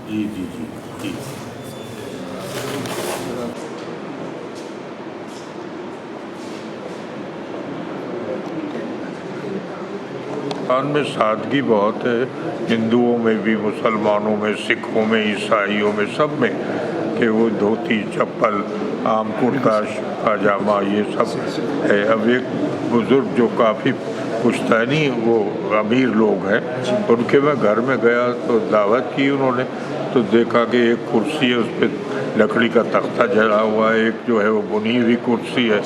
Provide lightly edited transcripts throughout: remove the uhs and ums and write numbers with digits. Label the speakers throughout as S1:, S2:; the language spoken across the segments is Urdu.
S1: جی جی جی جی ہندوستان میں سادگی بہت ہے، ہندوؤں میں بھی، مسلمانوں میں، سکھوں میں، عیسائیوں میں، سب میں، کہ وہ دھوتی چپل، عام کرتا پاجامہ، یہ سب ہے۔ اب ایک بزرگ جو کافی پشتینی وہ امیر لوگ ہیں، ان کے میں گھر میں گیا تو دعوت کی انہوں نے، تو دیکھا کہ ایک کرسی ہے، اس پہ لکڑی کا تختہ جڑا ہوا ہے، ایک جو ہے وہ بنی ہوئی کرسی ہے،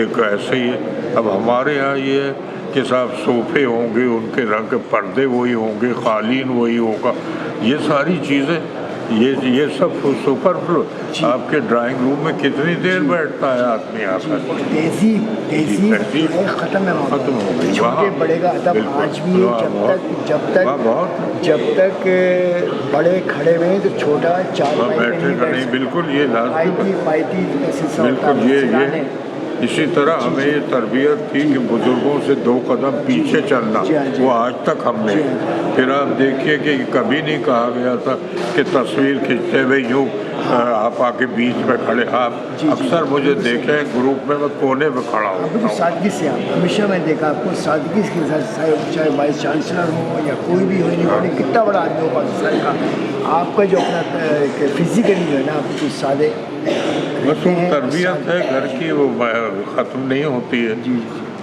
S1: ایک ایسے ہی ہے۔ اب ہمارے یہاں یہ ہے کہ صاحب صوفے ہوں گے، ان کے رنگ کے پردے وہی ہوں گے، قالین وہی ہوگا، یہ ساری چیزیں، یہ سب سپر فلو۔ آپ کے ڈرائنگ روم میں کتنی دیر بیٹھتا ہے آدمی آ کر؟
S2: تہذیب ختم
S1: ہو گئی،
S2: چھوٹے بڑے کا ادب آج بھی ہے۔ جب تک بڑے کھڑے ہوئے تو چھوٹا چار
S1: بیٹھے کا نہیں، بالکل یہ لازمی، بالکل یہ اسی طرح ہمیں یہ تربیت تھی کہ بزرگوں سے 2 قدم پیچھے چلنا، وہ آج تک ہم نے۔ پھر آپ دیکھیے کہ کبھی نہیں کہا گیا تھا کہ تصویر کھینچتے ہوئے یوں آپ آ کے بیچ میں کھڑے، آپ اکثر مجھے دیکھیں گروپ میں کونے میں کھڑا ہوں۔
S2: سادگی سے آپ ہمیشہ، میں دیکھا آپ کو سادگی کے ساتھ، چاہے وائس چانسلر ہو یا کوئی بھی ہو، کتنا بڑا آدمی ہو پاکستان کا، آپ کا جو اپنا فزیکلی جو ہے نا، آپ کچھ سادے
S1: بس وہ تربیت ہے گھر کی، وہ ختم نہیں ہوتی ہے،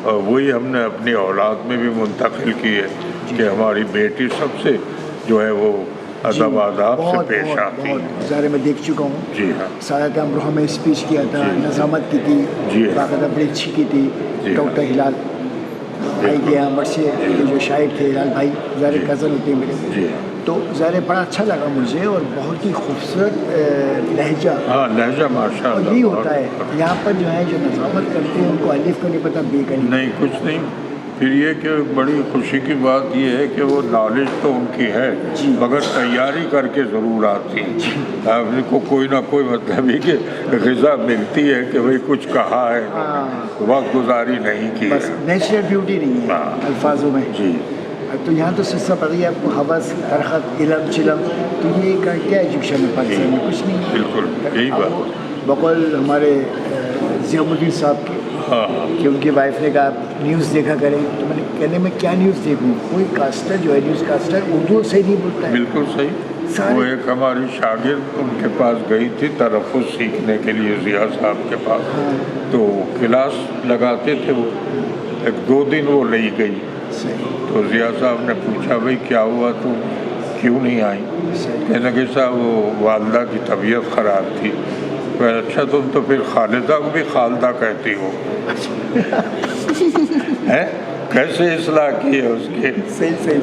S1: اور وہی ہم نے اپنی اولاد میں بھی منتقل کی ہے کہ ہماری بیٹی سب سے جو ہے وہ ادب آداب سے پیش آتی ہے۔
S2: ظاہر میں دیکھ چکا ہوں،
S1: جی ہاں،
S2: سایہ امروہہ میں اسپیچ کیا تھا، نظامت کی تھی، باقاعدہ بڑی اچھی کی تھی۔ ڈاکٹر ہلال بھائی کے یہاں بڑھ سے جو شاعر تھے، ہلال بھائی ظاہر کزن ہوتے ہیں میرے، تو ظاہر بڑا اچھا لگا مجھے، اور بہت ہی خوبصورت لہجہ،
S1: لہجہ ماشاء اللہ
S2: یہی ہوتا ہے یہاں پر جو ہے، جو نظامت کرتے ہیں ان کو الف کا نہیں پتہ، بے کا
S1: نہیں، کچھ نہیں۔ پھر یہ کہ بڑی خوشی کی بات یہ ہے کہ وہ نالج تو ان کی ہے، مگر تیاری کر کے ضرور آتی ہے، آپ کو کوئی نہ کوئی مطلب ہی کہ غذا ملتی ہے کہ بھئی کچھ کہا ہے، وقت گزاری نہیں کی،
S2: بس نیچرل بیوٹی نہیں ہے الفاظوں میں۔
S1: جی،
S2: تو یہاں تو سلسلہ پڑ گیا آپ کو، حوث، درخت، علم، چلم، تو یہ کیا ایجوکیشن ہے پاکستان میں؟ کچھ نہیں،
S1: بالکل یہی بات۔
S2: بقول ہمارے ضیاء الدین صاحب کے، کہ ان کی وائف نے کہا نیوز دیکھا کریں، تو میں نے کہنے میں کیا نیوز دیکھوں، کوئی کاسٹر جو ہے نیوز کاسٹر اردو صحیح نہیں بولتا ہے۔
S1: بالکل صحیح۔ وہ ایک ہماری شاگرد ان کے پاس گئی تھی تلفظ سیکھنے کے لیے، ضیاء صاحب کے پاس، تو کلاس لگاتے تھے وہ، 1-2 دن وہ نہیں گئی، تو ضیاء صاحب نے پوچھا بھئی کیا ہوا، تو کیوں نہیں آئی؟ کہنے کہ صاحب وہ والدہ کی طبیعت خراب تھی۔ اچھا تم تو پھر خالدہ کو بھی خالدہ کہتی ہو، کیسے اصلاح کی ہے اس کے؟
S2: صحیح